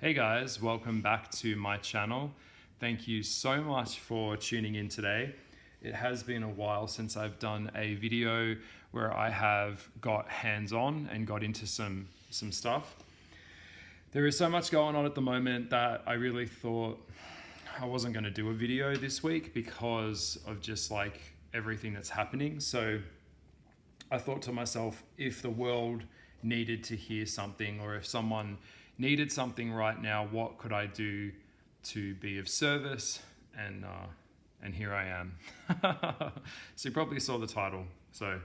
Hey guys, welcome back to my channel. Thank you so much for tuning in today. It has been a while since I've done a video where I have got hands-on and got into some stuff. There is so much going on at the moment that I really thought I wasn't going to do a video this week because of just like everything that's happening. So I thought to myself, if the world needed to hear something, or if someone needed something right now, what could I do to be of service? And here I am. So you probably saw the title. So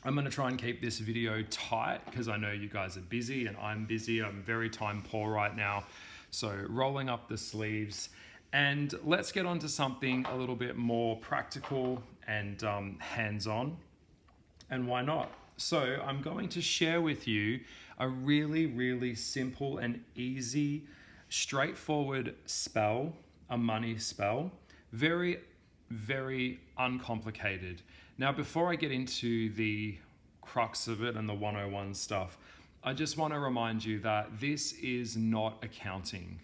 I'm going to try and keep this video tight because I know you guys are busy and I'm busy. I'm very time poor right now. So rolling up the sleeves, and let's get on to something a little bit more practical and hands-on. And why not? So I'm going to share with you a really simple and easy, straightforward spell, a money spell. Very uncomplicated. Now, before I get into the crux of it and the 101 stuff, I just want to remind you that this is not accounting.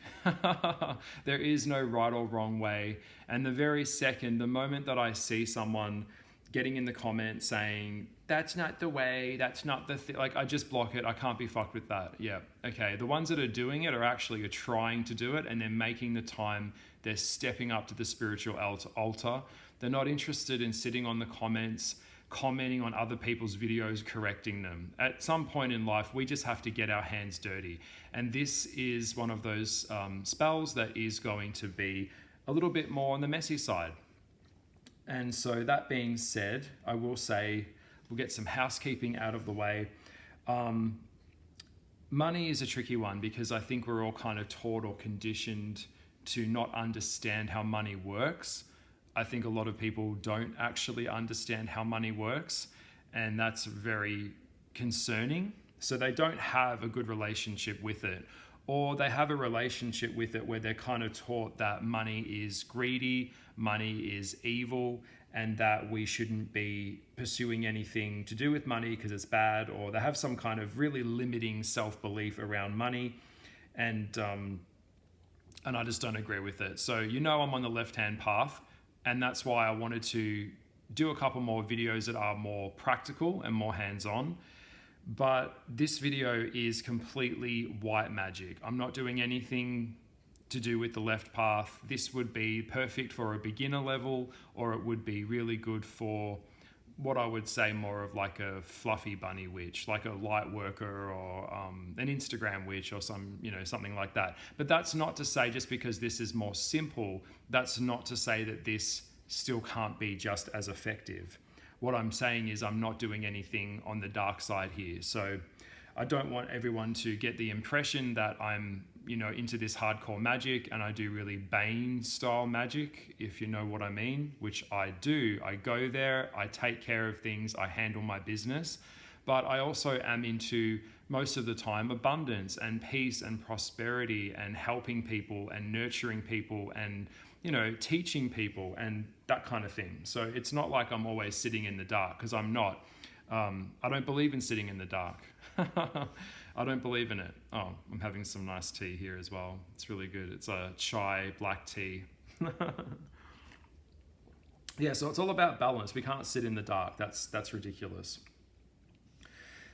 There is no right or wrong way. And the moment that I see someone getting in the comments saying, that's not the way, that's not the thing, like I just block it. I can't be fucked with that. Yeah, okay. The ones that are doing it are trying to do it, and they're making the time. They're stepping up to the spiritual altar. They're not interested in sitting on the comments, commenting on other people's videos, correcting them. At some point in life, we just have to get our hands dirty. And this is one of those spells that is going to be a little bit more on the messy side. And so that being said, I will say, we'll get some housekeeping out of the way. Money is a tricky one because I think we're all kind of taught or conditioned to not understand how money works. I think a lot of people don't actually understand how money works, and that's very concerning. So they don't have a good relationship with it, or they have a relationship with it where they're kind of taught that money is greedy, money is evil, and that we shouldn't be pursuing anything to do with money because it's bad, or they have some kind of really limiting self-belief around money, and I just don't agree with it. So I'm on the left-hand path, and that's why I wanted to do a couple more videos that are more practical and more hands-on. But this video is completely white magic. I'm not doing anything to do with the left path. This would be perfect for a beginner level, or it would be really good for what I would say more of like a fluffy bunny witch, like a light worker, or an Instagram witch, or something like that. But that's not to say, just because this is more simple, that's not to say that this still can't be just as effective. What I'm saying is I'm not doing anything on the dark side here. So I don't want everyone to get the impression that I'm, into this hardcore magic and I do really Bane style magic, if you know what I mean, which I do. I go there, I take care of things, I handle my business, but I also am into, most of the time, abundance and peace and prosperity and helping people and nurturing people and teaching people and that kind of thing. So it's not like I'm always sitting in the dark, because I'm not. I don't believe in sitting in the dark. I don't believe in it. Oh, I'm having some nice tea here as well. It's really good. It's a chai black tea. Yeah, so it's all about balance. We can't sit in the dark. That's ridiculous.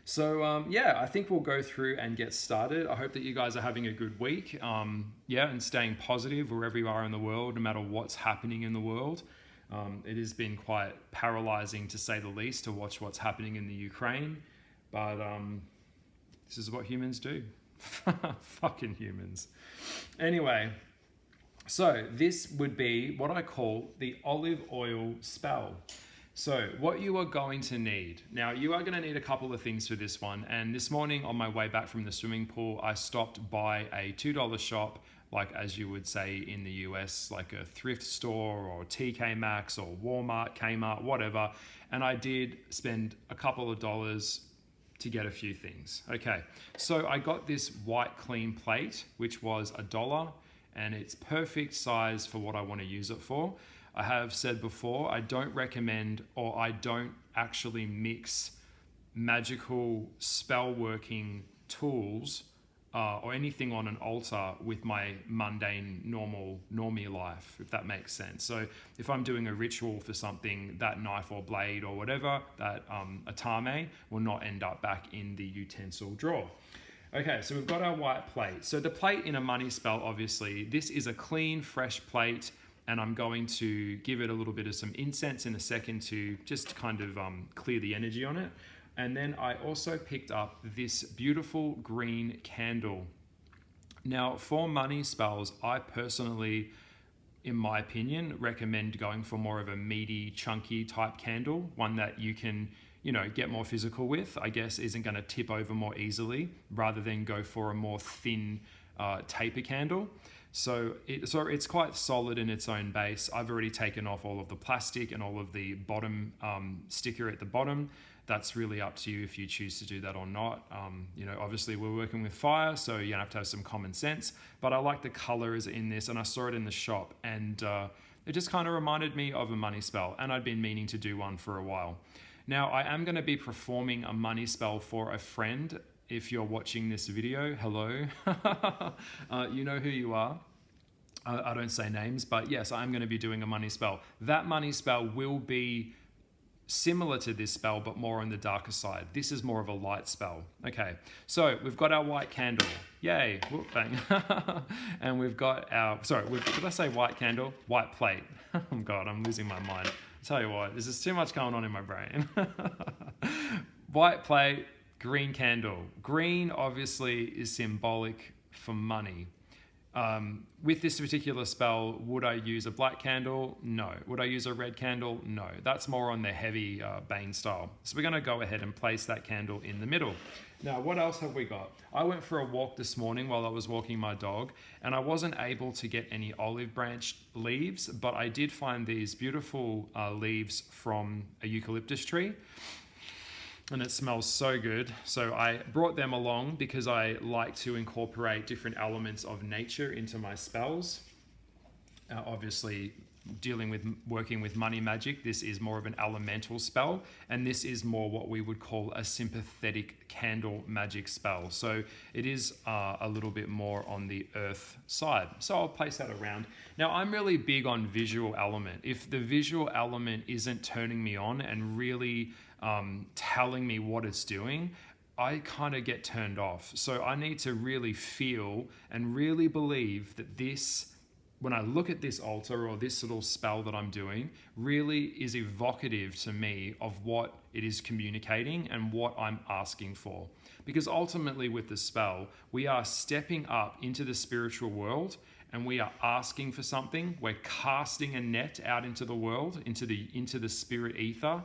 So I think we'll go through and get started. I hope that you guys are having a good week. And staying positive wherever you are in the world, no matter what's happening in the world. It has been quite paralyzing, to say the least, to watch what's happening in the Ukraine. But this is what humans do. Fucking humans. Anyway, so this would be what I call the olive oil spell. So what you are going to need, now you are going to need a couple of things for this one. And this morning on my way back from the swimming pool, I stopped by a $2 shop, like as you would say in the US, like a thrift store or TK Maxx or Walmart, Kmart, whatever. And I did spend a couple of dollars to get a few things. Okay, so I got this white clean plate, which was $1, and it's perfect size for what I want to use it for. I have said before, I don't recommend, or I don't actually mix magical spell working tools or anything on an altar with my mundane, normie life, if that makes sense. So if I'm doing a ritual for something, that knife or blade or whatever, that atame will not end up back in the utensil drawer. Okay, so we've got our white plate. So the plate in a money spell, obviously, this is a clean, fresh plate, and I'm going to give it a little bit of some incense in a second to just kind of clear the energy on it. And then I also picked up this beautiful green candle. Now, for money spells, I personally, in my opinion, recommend going for more of a meaty, chunky type candle, one that you can, get more physical with, I guess, isn't going to tip over more easily, rather than go for a more thin taper candle. So it's quite solid in its own base. I've already taken off all of the plastic and all of the bottom sticker at the bottom. That's really up to you if you choose to do that or not. Obviously we're working with fire, so you have to have some common sense. But I like the colors in this, and I saw it in the shop, and it just kind of reminded me of a money spell, and I'd been meaning to do one for a while. Now, I am going to be performing a money spell for a friend. If you're watching this video, hello. You know who you are. I don't say names, but yes, I'm going to be doing a money spell. That money spell will be similar to this spell, but more on the darker side. This is more of a light spell. Okay, so we've got our white candle. Yay. Whoop, bang. And we've got our, did I say white candle? White plate. Oh God, I'm losing my mind. I'll tell you what, there's just too much going on in my brain. White plate, green candle. Green obviously is symbolic for money. With this particular spell, would I use a black candle? No. Would I use a red candle? No. That's more on the heavy Bane style. So we're going to go ahead and place that candle in the middle. Now, what else have we got? I went for a walk this morning while I was walking my dog, and I wasn't able to get any olive branch leaves, but I did find these beautiful leaves from a eucalyptus tree. And it smells so good. So I brought them along because I like to incorporate different elements of nature into my spells. Obviously, working with money magic, this is more of an elemental spell, and this is more what we would call a sympathetic candle magic spell. So it is a little bit more on the earth side. So I'll place that around. Now, I'm really big on visual element. If the visual element isn't turning me on and really telling me what it's doing, I kind of get turned off. So I need to really feel and really believe that this, when I look at this altar or this little spell that I'm doing, really is evocative to me of what it is communicating and what I'm asking for. Because ultimately with the spell, we are stepping up into the spiritual world and we are asking for something. We're casting a net out into the world, into the spirit ether,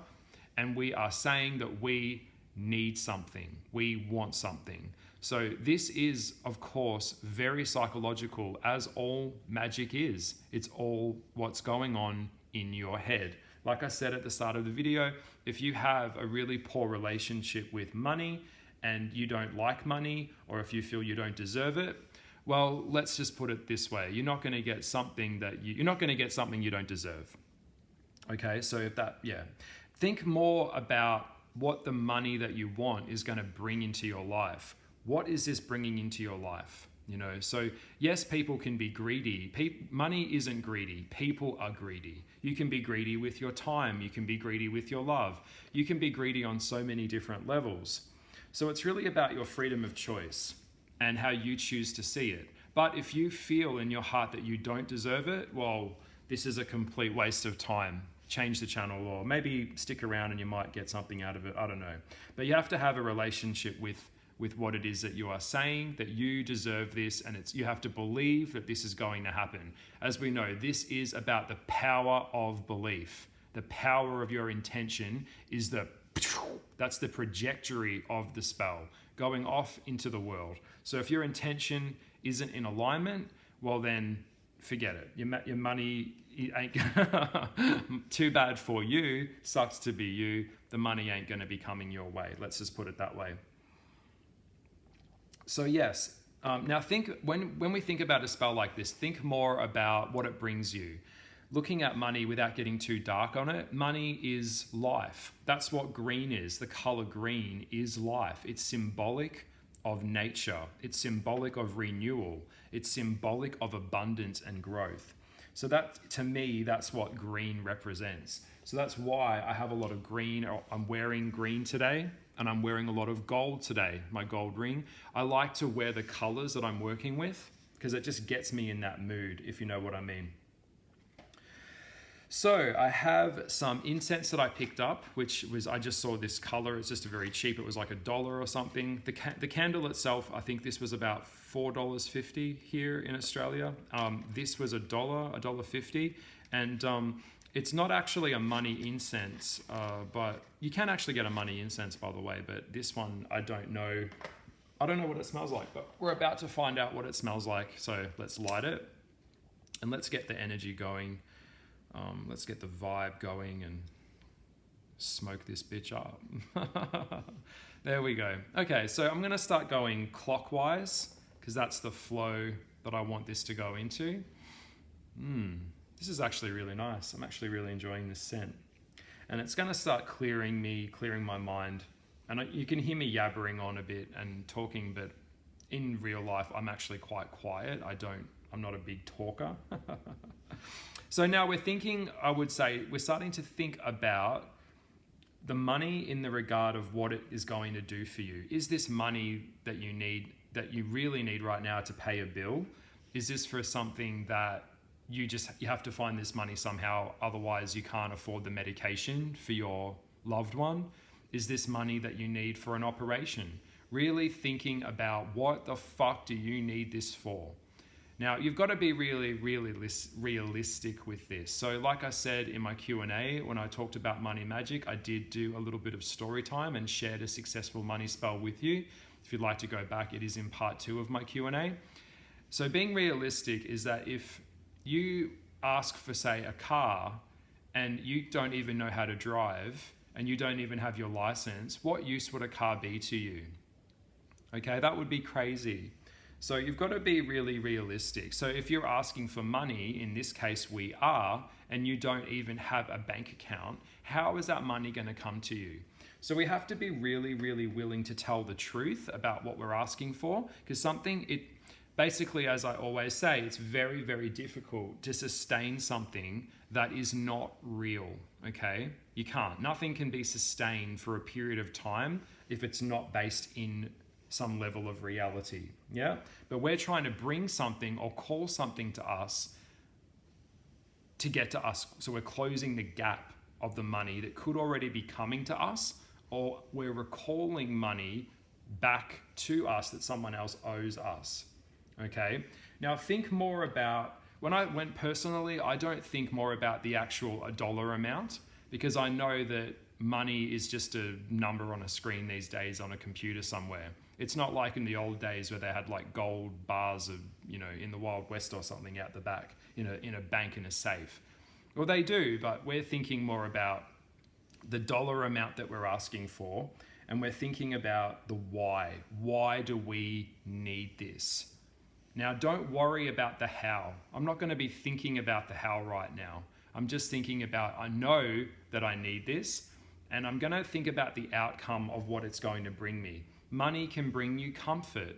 and we are saying that we need something, we want something. So this is, of course, very psychological, as all magic is. It's all what's going on in your head. Like I said at the start of the video, if you have a really poor relationship with money and you don't like money, or if you feel you don't deserve it, well, let's just put it this way. You're not going to get something you don't deserve. Okay, so think more about what the money that you want is going to bring into your life. What is this bringing into your life? So yes, people can be greedy. Money isn't greedy. People are greedy. You can be greedy with your time. You can be greedy with your love. You can be greedy on so many different levels. So it's really about your freedom of choice and how you choose to see it. But if you feel in your heart that you don't deserve it, well, this is a complete waste of time. Change the channel, or maybe stick around and you might get something out of it. I don't know. But you have to have a relationship with what it is that you are saying, that you deserve this, and you have to believe that this is going to happen. As we know, this is about the power of belief. The power of your intention is that's the trajectory of the spell going off into the world. So if your intention isn't in alignment, well then forget it. Your money ain't too bad for you, sucks to be you. The money ain't going to be coming your way. Let's just put it that way. So yes, now think when we think about a spell like this, think more about what it brings you. Looking at money without getting too dark on it, money is life. That's what green is. The color green is life. It's symbolic of nature. It's symbolic of renewal. It's symbolic of abundance and growth. So that, to me, that's what green represents. So that's why I have a lot of green. I'm wearing green today, and I'm wearing a lot of gold today, my gold ring. I like to wear the colors that I'm working with because it just gets me in that mood, if you know what I mean. So I have some incense that I picked up, which was, I just saw this color. It's just a very cheap. It was like $1 or something. The candle itself, I think this was about $4.50 here in Australia. This was $1.50. And it's not actually a money incense, but you can actually get a money incense, by the way. But this one, I don't know. I don't know what it smells like, but we're about to find out what it smells like. So let's light it and let's get the energy going. Let's get the vibe going and smoke this bitch up. There we go. Okay, so I'm going to start going clockwise because that's the flow that I want this to go into. This is actually really nice. I'm actually really enjoying this scent. And it's going to start clearing my mind. And you can hear me yabbering on a bit and talking, but in real life, I'm actually quite quiet. I'm not a big talker. So now I would say we're starting to think about the money in the regard of what it is going to do for you. Is this money that you really need right now to pay a bill? Is this for something that you have to find this money somehow, otherwise you can't afford the medication for your loved one? Is this money that you need for an operation? Really thinking about what the fuck do you need this for? Now, you've got to be really, really realistic with this. So like I said in my Q&A, when I talked about money magic, I did do a little bit of story time and shared a successful money spell with you. If you'd like to go back, it is in part 2 of my Q&A. So being realistic is that if you ask for, say, a car and you don't even know how to drive and you don't even have your license, what use would a car be to you? Okay, that would be crazy. So you've got to be really realistic. So if you're asking for money, in this case we are, and you don't even have a bank account, how is that money going to come to you? So we have to be really, really willing to tell the truth about what we're asking for, because basically, as I always say, it's very, very difficult to sustain something that is not real, okay? You can't. Nothing can be sustained for a period of time if it's not based in some level of reality, yeah? But we're trying to bring something or call something to us to get to us. So we're closing the gap of the money that could already be coming to us, or we're recalling money back to us that someone else owes us, okay? Now think more about, when I went personally, I don't think more about the actual dollar amount, because I know that money is just a number on a screen these days on a computer somewhere. It's not like in the old days where they had like gold bars of, in the Wild West or something out the back, in a bank in a safe. Well, they do, but we're thinking more about the dollar amount that we're asking for, and we're thinking about the why. Why do we need this? Now, don't worry about the how. I'm not going to be thinking about the how right now. I'm just thinking about, I know that I need this, and I'm going to think about the outcome of what it's going to bring me. Money can bring you comfort.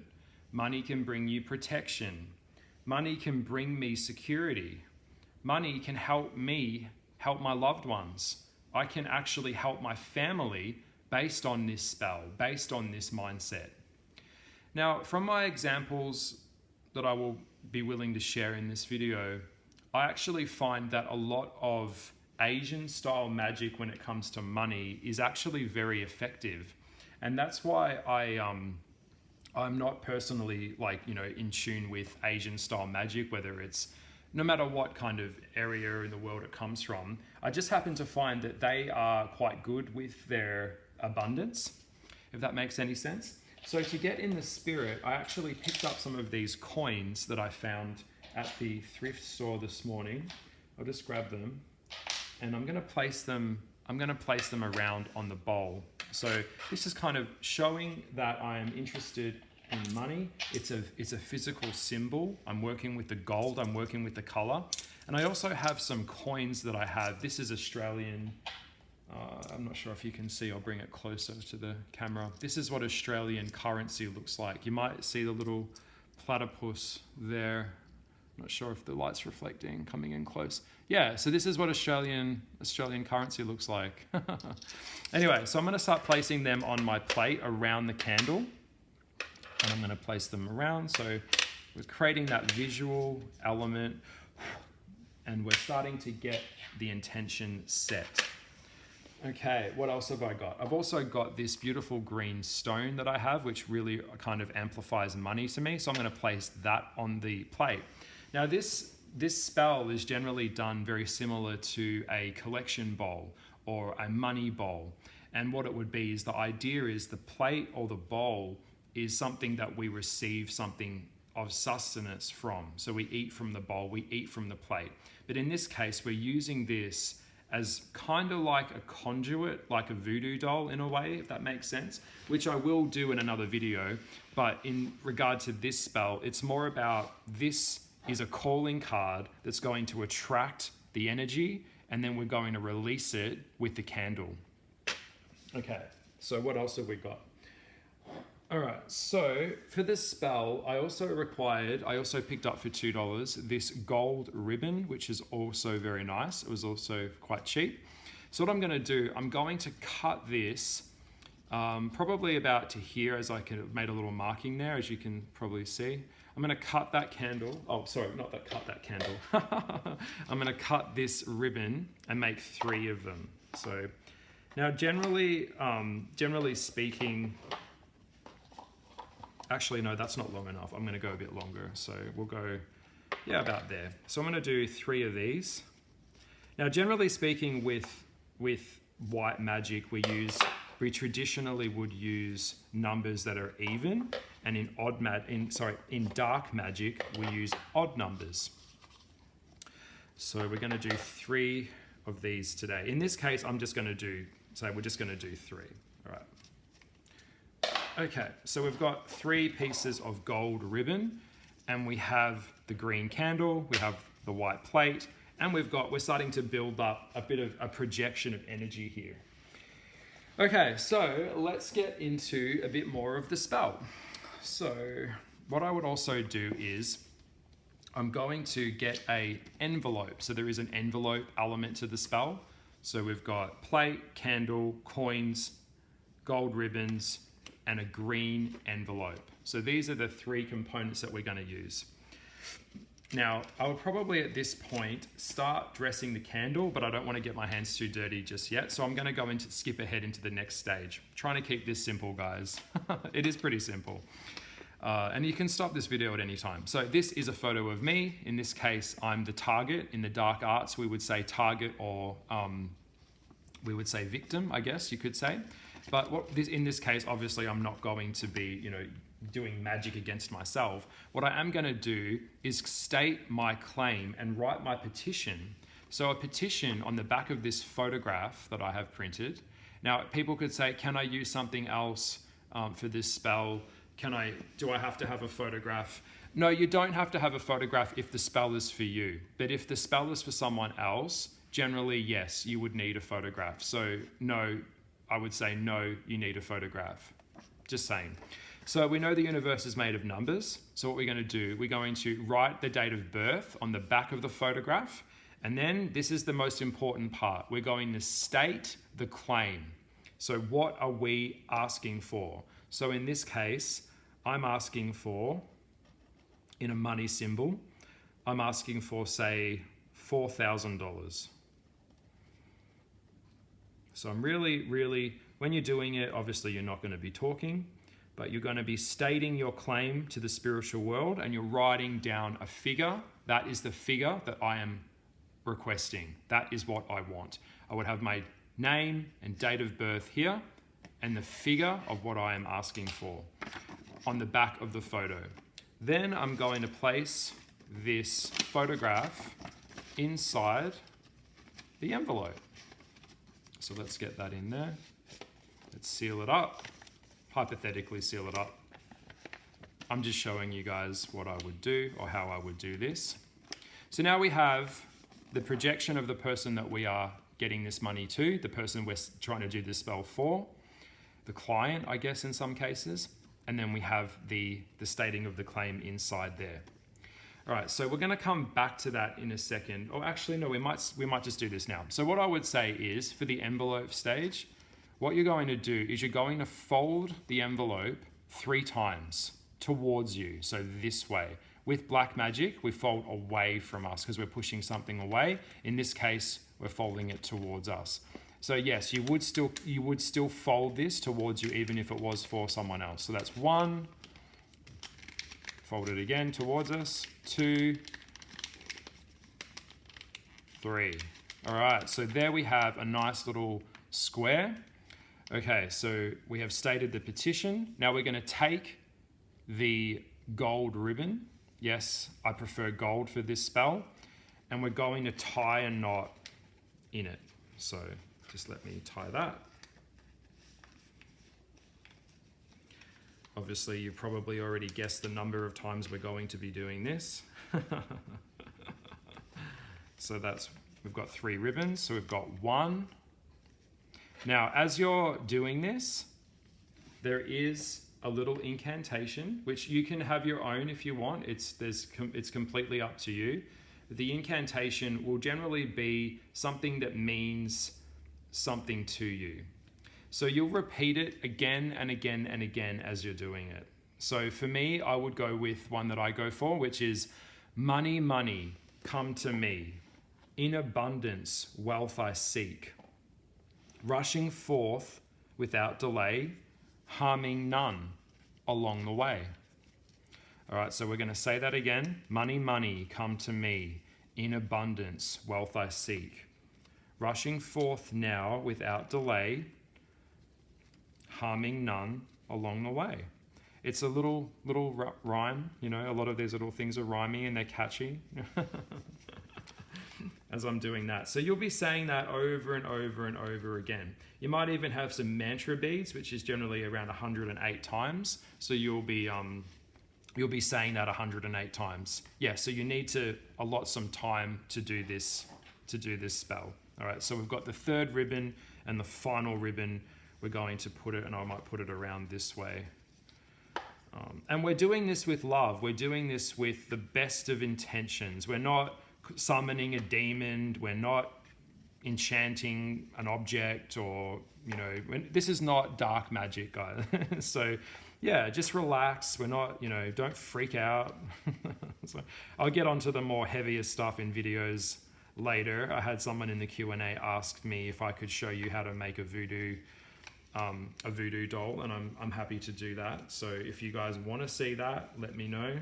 Money can bring you protection. Money can bring me security. Money can help me help my loved ones. I can actually help my family based on this spell, based on this mindset. Now, from my examples that I will be willing to share in this video, I actually find that a lot of Asian style magic when it comes to money is actually very effective. And that's why I'm not personally in tune with Asian style magic, whether it's no matter what kind of area in the world it comes from. I just happen to find that they are quite good with their abundance, if that makes any sense. So to get in the spirit, I actually picked up some of these coins that I found at the thrift store this morning. I'll just grab them and I'm going to place them around on the bowl. So this is kind of showing that I am interested in money. It's a physical symbol. I'm working with the gold, I'm working with the color. And I also have some coins that I have. This is Australian I'm not sure if you can see, I'll bring it closer to the camera. This is what Australian currency looks like. You might see the little platypus there. I'm not sure if the light's reflecting, coming in close. Yeah, so this is what Australian currency looks like. Anyway, so I'm going to start placing them on my plate around the candle. And I'm going to place them around. So we're creating that visual element. And we're starting to get the intention set. Okay, what else have I got? I've also got this beautiful green stone that I have, which really kind of amplifies money to me. So I'm going to place that on the plate. Now this spell is generally done very similar to a collection bowl or a money bowl. And what it would be is the idea is the plate or the bowl is something that we receive something of sustenance from. So we eat from the bowl, we eat from the plate. But in this case, we're using this as kind of like a conduit, like a voodoo doll in a way, if that makes sense, which I will do in another video. But in regard to this spell, it's more about this is a calling card that's going to attract the energy, and then we're going to release it with the candle. Okay, so what else have we got? All right, so for this spell, I also picked up for $2 this gold ribbon, which is also very nice. It was also quite cheap. So what I'm going to do, I'm going to cut this probably about to here, as I have made a little marking there, as you can probably see. I'm going to cut that candle. Oh, sorry, not that cut that candle. I'm going to cut this ribbon and make 3 of them. So now, generally speaking. Actually, no, that's not long enough. I'm going to go a bit longer. So we'll go, yeah, about there. So I'm going to do 3 of these. Now, generally speaking, with white magic, we traditionally would use numbers that are even, and in dark magic, we use odd numbers. So we're going to do 3 of these today. In this case, we're just going to do 3. All right. Okay, so we've got 3 pieces of gold ribbon, and we have the green candle, we have the white plate, and we're starting to build up a bit of a projection of energy here. Okay, so let's get into a bit more of the spell. So what I would also do is I'm going to get an envelope. So there is an envelope element to the spell. So we've got plate, candle, coins, gold ribbons, and a green envelope. So these are the 3 components that we're going to use. Now, I would probably at this point start dressing the candle, but I don't want to get my hands too dirty just yet. So I'm going to go skip ahead into the next stage. Trying to keep this simple, guys. It is pretty simple. And you can stop this video at any time. So this is a photo of me. In this case, I'm the target. In the dark arts, we would say target, or we would say victim, I guess you could say. But in this case, obviously, I'm not going to be, doing magic against myself. What I am going to do is state my claim and write my petition. So a petition on the back of this photograph that I have printed. Now, people could say, can I use something else for this spell? Do I have to have a photograph? No, you don't have to have a photograph if the spell is for you. But if the spell is for someone else, generally, yes, you would need a photograph. So no, I would say no, you need a photograph. Just saying. So we know the universe is made of numbers. So what we're going to do, we're going to write the date of birth on the back of the photograph. And then this is the most important part. We're going to state the claim. So what are we asking for? So in this case, I'm asking for, in a money symbol, I'm asking for, say, $4,000. So I'm really, when you're doing it, obviously you're not going to be talking, but you're going to be stating your claim to the spiritual world, and you're writing down a figure. That is the figure that I am requesting. That is what I want. I would have my name and date of birth here, and the figure of what I am asking for on the back of the photo. Then I'm going to place this photograph inside the envelope. So let's get that in there. Let's seal it up, hypothetically seal it up. I'm just showing you guys what I would do, or how I would do this. So now we have the projection of the person that we are getting this money to, the person we're trying to do this spell for, the client, I guess, in some cases. And then we have the stating of the claim inside there. All right, so we're going to come back to that in a second. Or actually, no, we might just do this now. So what I would say is, for the envelope stage, what you're going to do is you're going to fold the envelope 3 times towards you, so this way. With black magic, we fold away from us because we're pushing something away. In this case, we're folding it towards us. So yes, you would still fold this towards you even if it was for someone else. So that's 1. Fold it again towards us. 2, 3. All right, so there we have a nice little square. Okay, so we have stated the petition. Now we're going to take the gold ribbon. Yes, I prefer gold for this spell. And we're going to tie a knot in it. So just let me tie that. Obviously, you probably already guessed the number of times we're going to be doing this. So we've got 3 ribbons. So we've got 1. Now, as you're doing this, there is a little incantation, which you can have your own if you want. It's completely up to you. The incantation will generally be something that means something to you. So you'll repeat it again and again and again as you're doing it. So for me, I would go with one that I go for, which is money, money, come to me. In abundance, wealth I seek. Rushing forth without delay, harming none along the way. All right, so we're going to say that again. Money, money, come to me. In abundance, wealth I seek. Rushing forth now without delay, harming none along the way. It's a little rhyme, you know, a lot of these little things are rhyming and they're catchy as I'm doing that. So you'll be saying that over and over and over again. You might even have some mantra beads, which is generally around 108 times. So you'll be saying that 108 times. Yeah, so you need to allot some time to do this spell. All right, so we've got the 3rd ribbon and the final ribbon. We're going to put it, and I might put it around this way. And we're doing this with love. We're doing this with the best of intentions. We're not summoning a demon. We're not enchanting an object, or, you know, this is not dark magic, guys. So yeah, just relax. We're not, you know, don't freak out. So I'll get onto the more heavier stuff in videos later. I had someone in the Q&A asked me if I could show you how to make a voodoo doll, and I'm happy to do that. So if you guys want to see that, let me know.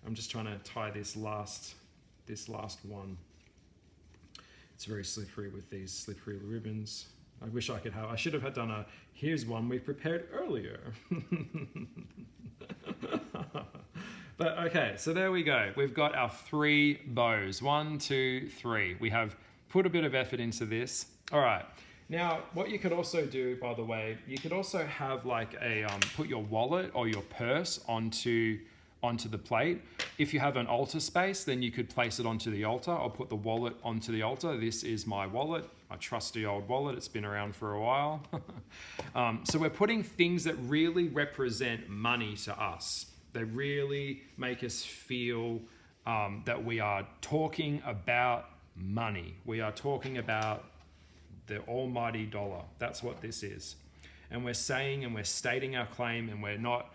I'm just trying to tie this last one. It's very slippery with these slippery ribbons. I wish I could have. I should have done a here's one we prepared earlier. But okay, so there we go. We've got our 3 bows. 1, 2, 3. We have put a bit of effort into this. All right. Now, what you could also do, by the way, you could also have like a put your wallet or your purse onto the plate. If you have an altar space, then you could place it onto the altar. I'll put the wallet onto the altar. This is my wallet, my trusty old wallet. It's been around for a while. So we're putting things that really represent money to us. They really make us feel that we are talking about money. We are talking about the almighty dollar. That's what this is. And we're saying and we're stating our claim, and we're not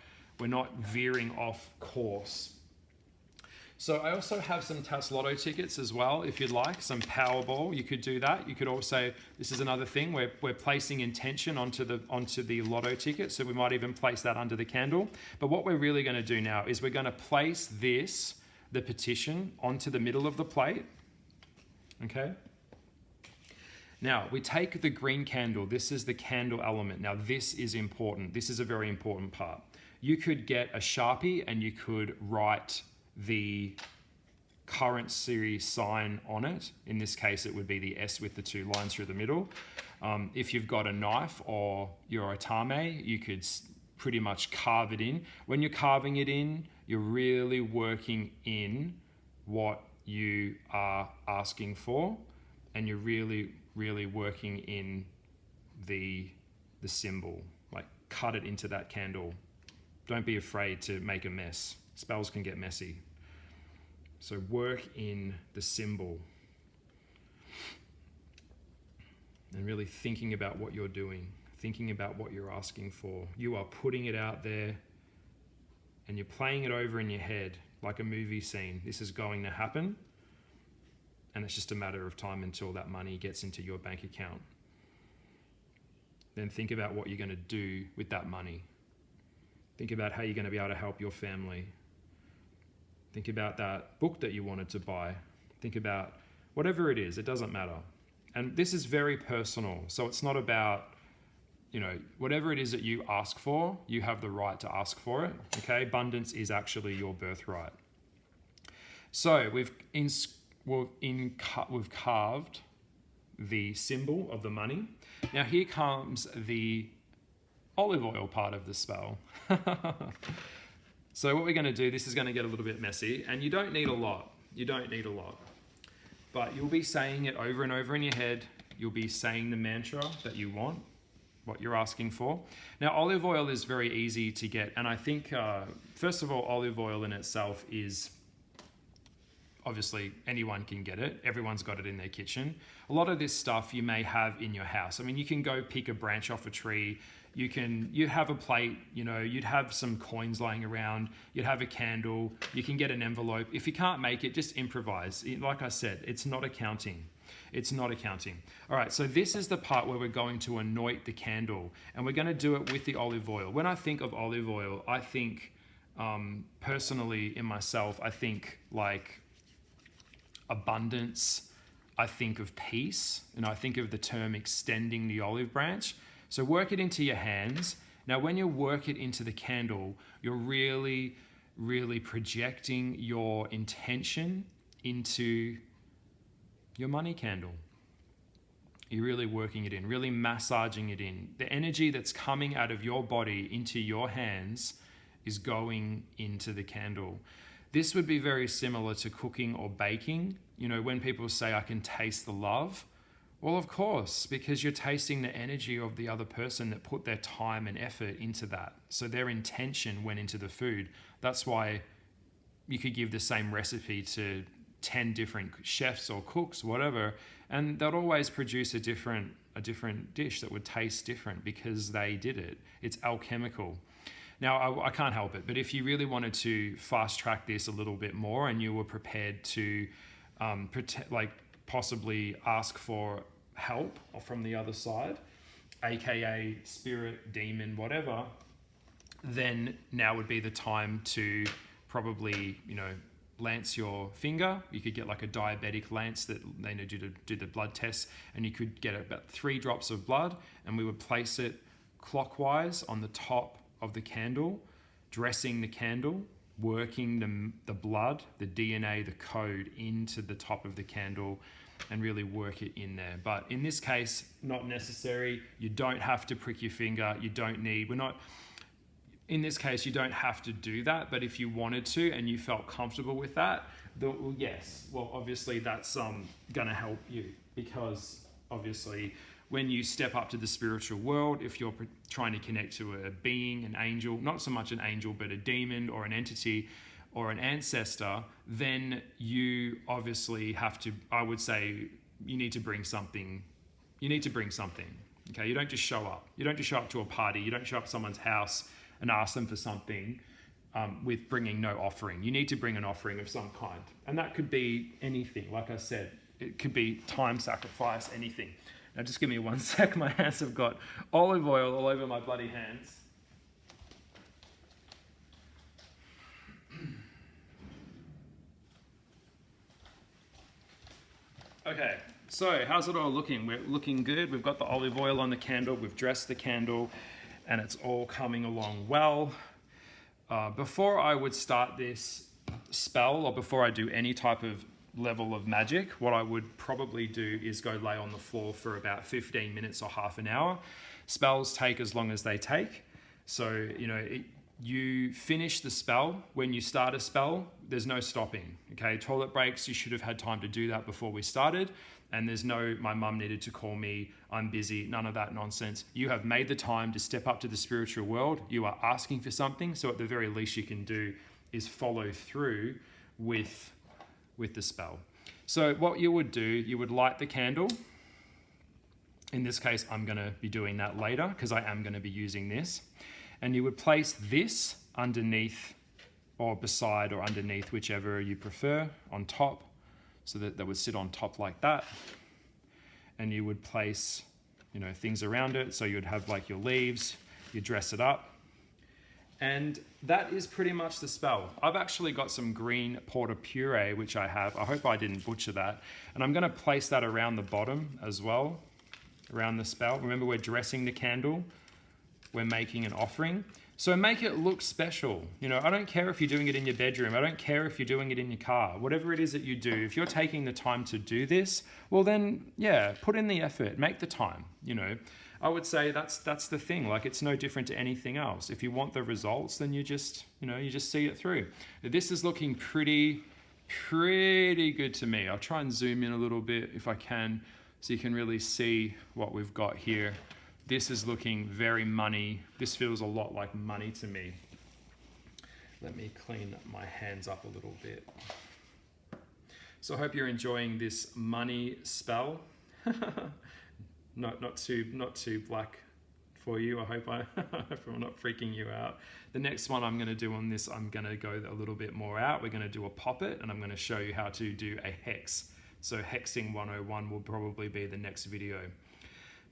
veering off course. So I also have some TAS Lotto tickets as well, if you'd like, some Powerball. You could do that. You could also, this is another thing, we're placing intention onto the Lotto ticket, so we might even place that under the candle. But what we're really going to do now is we're going to place the petition, onto the middle of the plate. Okay? Now, we take the green candle. This is the candle element. Now, this is important. This is a very important part. You could get a Sharpie and you could write the currency sign on it. In this case, it would be the S with the 2 lines through the middle. If you've got a knife or your atame, you could pretty much carve it in. When you're carving it in, you're really working in what you are asking for, and you're really really working in the symbol, like cut it into that candle. Don't be afraid to make a mess. Spells can get messy. So work in the symbol. And really thinking about what you're doing, thinking about what you're asking for. You are putting it out there and you're playing it over in your head like a movie scene. This is going to happen. And it's just a matter of time until that money gets into your bank account. Then think about what you're going to do with that money. Think about how you're going to be able to help your family. Think about that book that you wanted to buy. Think about whatever it is, it doesn't matter. And this is very personal. So it's not about, whatever it is that you ask for, you have the right to ask for it. Okay, abundance is actually your birthright. So we've carved the symbol of the money. Now here comes the olive oil part of the spell. So what we're going to do, this is going to get a little bit messy, and you don't need a lot. You don't need a lot. But you'll be saying it over and over in your head. You'll be saying the mantra that you want, what you're asking for. Now, olive oil is very easy to get. And I think, first of all, olive oil in itself is, obviously, anyone can get it. Everyone's got it in their kitchen. A lot of this stuff you may have in your house. I mean, you can go pick a branch off a tree. You have a plate, you'd have some coins lying around, you'd have a candle, you can get an envelope. If you can't make it, just improvise. Like I said, it's not accounting. It's not accounting. All right, so this is the part where we're going to anoint the candle, and we're going to do it with the olive oil. When I think of olive oil, I think, personally in myself, I think like abundance, I think of peace, and I think of the term extending the olive branch. So work it into your hands. Now, when you work it into the candle, you're really, really projecting your intention into your money candle. You're really working it in, really massaging it in. The energy that's coming out of your body into your hands is going into the candle. This would be very similar to cooking or baking. When people say, I can taste the love, well, of course, because you're tasting the energy of the other person that put their time and effort into that. So their intention went into the food. That's why you could give the same recipe to 10 different chefs or cooks, whatever, and they'll always produce a different dish that would taste different because they did it. It's alchemical. Now, I can't help it, but if you really wanted to fast track this a little bit more and you were prepared to possibly ask for help from the other side, aka spirit, demon, whatever, then now would be the time to probably, lance your finger. You could get like a diabetic lance that they need you to do the blood tests, and you could get about 3 drops of blood, and we would place it clockwise on the top of the candle, dressing the candle, working the blood, the DNA, the code into the top of the candle, and really work it in there. But in this case, not necessary. You don't have to prick your finger. In this case, you don't have to do that. But if you wanted to and you felt comfortable with that, yes. Well, obviously that's going to help you, because obviously when you step up to the spiritual world, if you're trying to connect to a being, an angel, not so much an angel, but a demon or an entity or an ancestor, then you obviously have to, I would say, you need to bring something. Okay, you don't just show up. You don't just show up to a party. You don't show up to someone's house and ask them for something with bringing no offering. You need to bring an offering of some kind. And that could be anything. Like I said, it could be time, sacrifice, anything. Now just give me 1 sec. My hands have got olive oil all over my bloody hands. Okay, so how's it all looking? We're looking good. We've got the olive oil on the candle. We've dressed the candle, and it's all coming along well. Before I would start this spell, or before I do any type of level of magic, what I would probably do is go lay on the floor for about 15 minutes or half an hour. Spells take as long as they take. So, you finish the spell. When you start a spell, there's no stopping. Okay, toilet breaks, you should have had time to do that before we started. And there's no, my mum needed to call me, I'm busy, none of that nonsense. You have made the time to step up to the spiritual world. You are asking for something. So at the very least you can do is follow through with the spell. So what you would do, you would light the candle. In this case, I'm going to be doing that later because I am going to be using this. And you would place this underneath or beside or underneath, whichever you prefer, on top. So that would sit on top like that. And you would place, things around it. So you would have like your leaves, you dress it up. And that is pretty much the spell. I've actually got some green porter puree, which I have. I hope I didn't butcher that. And I'm going to place that around the bottom as well, around the spell. Remember, we're dressing the candle. We're making an offering. So make it look special. I don't care if you're doing it in your bedroom. I don't care if you're doing it in your car. Whatever it is that you do, if you're taking the time to do this, well then, yeah, put in the effort, make the time. I would say that's the thing. Like, it's no different to anything else. If you want the results, then you just see it through. This is looking pretty good to me. I'll try and zoom in a little bit if I can, so you can really see what we've got here. This is looking very money. This feels a lot like money to me. Let me clean my hands up a little bit. So I hope you're enjoying this money spell. Not too black for you. I hope I'm not freaking you out. The next one I'm going to do on this, I'm going to go a little bit more out. We're going to do a poppet, and I'm going to show you how to do a hex. So hexing 101 will probably be the next video.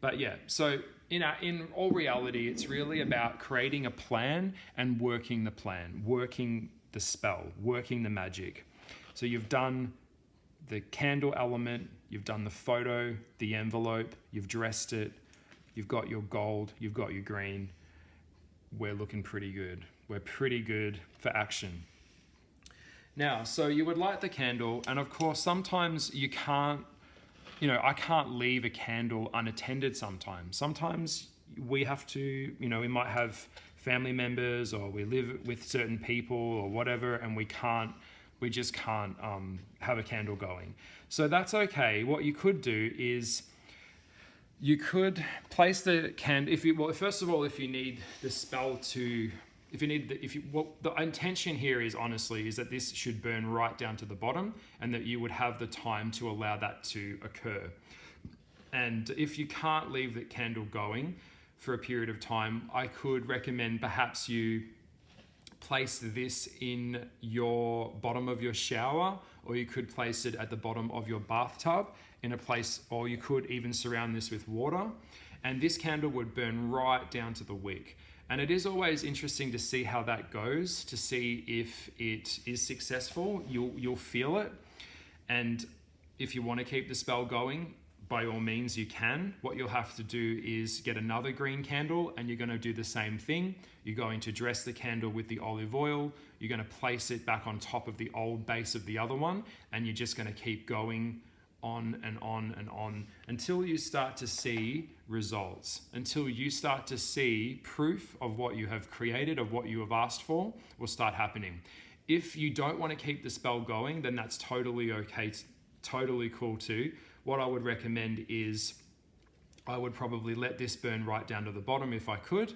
But yeah, so in all reality, it's really about creating a plan and working the plan, working the spell, working the magic. So you've done the candle element, you've done the photo, the envelope, you've dressed it, you've got your gold, you've got your green. We're looking pretty good. We're pretty good for action. Now, so you would light the candle, and of course, sometimes you can't, I can't leave a candle unattended sometimes. Sometimes we have to, we might have family members, or we live with certain people or whatever, and we just can't have a candle going. So that's okay. What you could do is you could place the candle, first of all, if you need the spell to, the intention here is honestly is that this should burn right down to the bottom, and that you would have the time to allow that to occur. And if you can't leave the candle going for a period of time, I could recommend perhaps you place this in your bottom of your shower, or you could place it at the bottom of your bathtub in a place, or you could even surround this with water, and this candle would burn right down to the wick. And it is always interesting to see how that goes, to see if it is successful. You'll feel it. And if you want to keep the spell going, by all means you can. What you'll have to do is get another green candle, and you're going to do the same thing. You're going to dress the candle with the olive oil. You're going to place it back on top of the old base of the other one, and you're just going to keep going on and on and on until you start to see results, until you start to see proof of what you have created, of what you have asked for, will start happening. If you don't want to keep the spell going, then that's totally okay, totally cool too. What I would recommend is I would probably let this burn right down to the bottom if I could,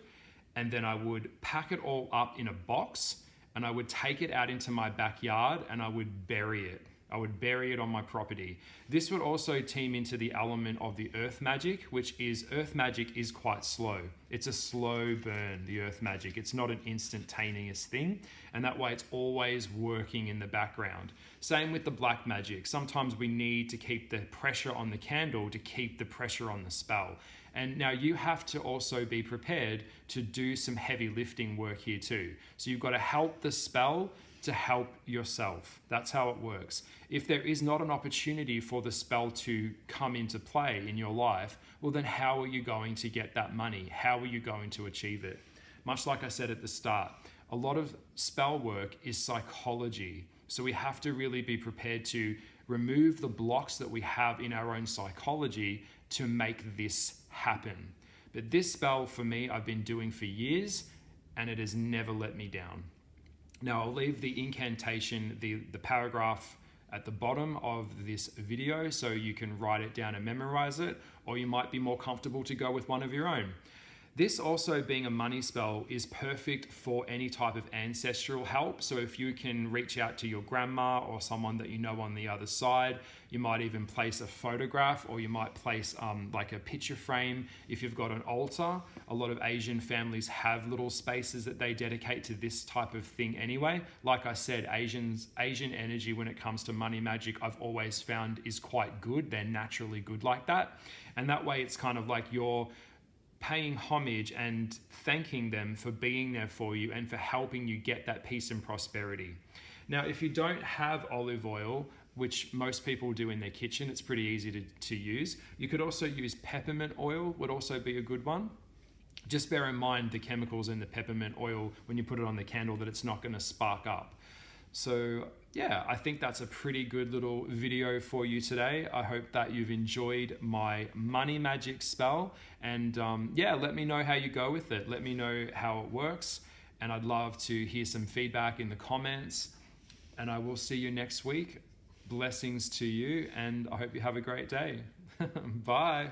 and then I would pack it all up in a box, and I would take it out into my backyard, and I would bury it. I would bury it on my property. This would also team into the element of the earth magic, which is, earth magic is quite slow. It's a slow burn, the earth magic. It's not an instantaneous thing. And that way it's always working in the background. Same with the black magic. Sometimes we need to keep the pressure on the candle to keep the pressure on the spell. And now you have to also be prepared to do some heavy lifting work here too. So you've got to help the spell to help yourself. That's how it works. If there is not an opportunity for the spell to come into play in your life, well then how are you going to get that money? How are you going to achieve it? Much like I said at the start, a lot of spell work is psychology. So we have to really be prepared to remove the blocks that we have in our own psychology to make this happen. But this spell for me, I've been doing for years, and it has never let me down. Now I'll leave the incantation, the paragraph at the bottom of this video so you can write it down and memorize it, or you might be more comfortable to go with one of your own. This also, being a money spell, is perfect for any type of ancestral help. So if you can reach out to your grandma or someone that you know on the other side, you might even place a photograph, or you might place like a picture frame. If you've got an altar, a lot of Asian families have little spaces that they dedicate to this type of thing anyway. Like I said, Asian energy when it comes to money magic, I've always found is quite good. They're naturally good like that. And that way it's kind of like you're paying homage and thanking them for being there for you and for helping you get that peace and prosperity. Now, if you don't have olive oil, which most people do in their kitchen, it's pretty easy to use. You could also use peppermint oil, would also be a good one. Just bear in mind the chemicals in the peppermint oil, when you put it on the candle, that it's not going to spark up. So yeah, I think that's a pretty good little video for you today. I hope that you've enjoyed my money magic spell, and yeah, let me know how you go with it. Let me know how it works, and I'd love to hear some feedback in the comments, and I will see you next week. Blessings to you, and I hope you have a great day. Bye.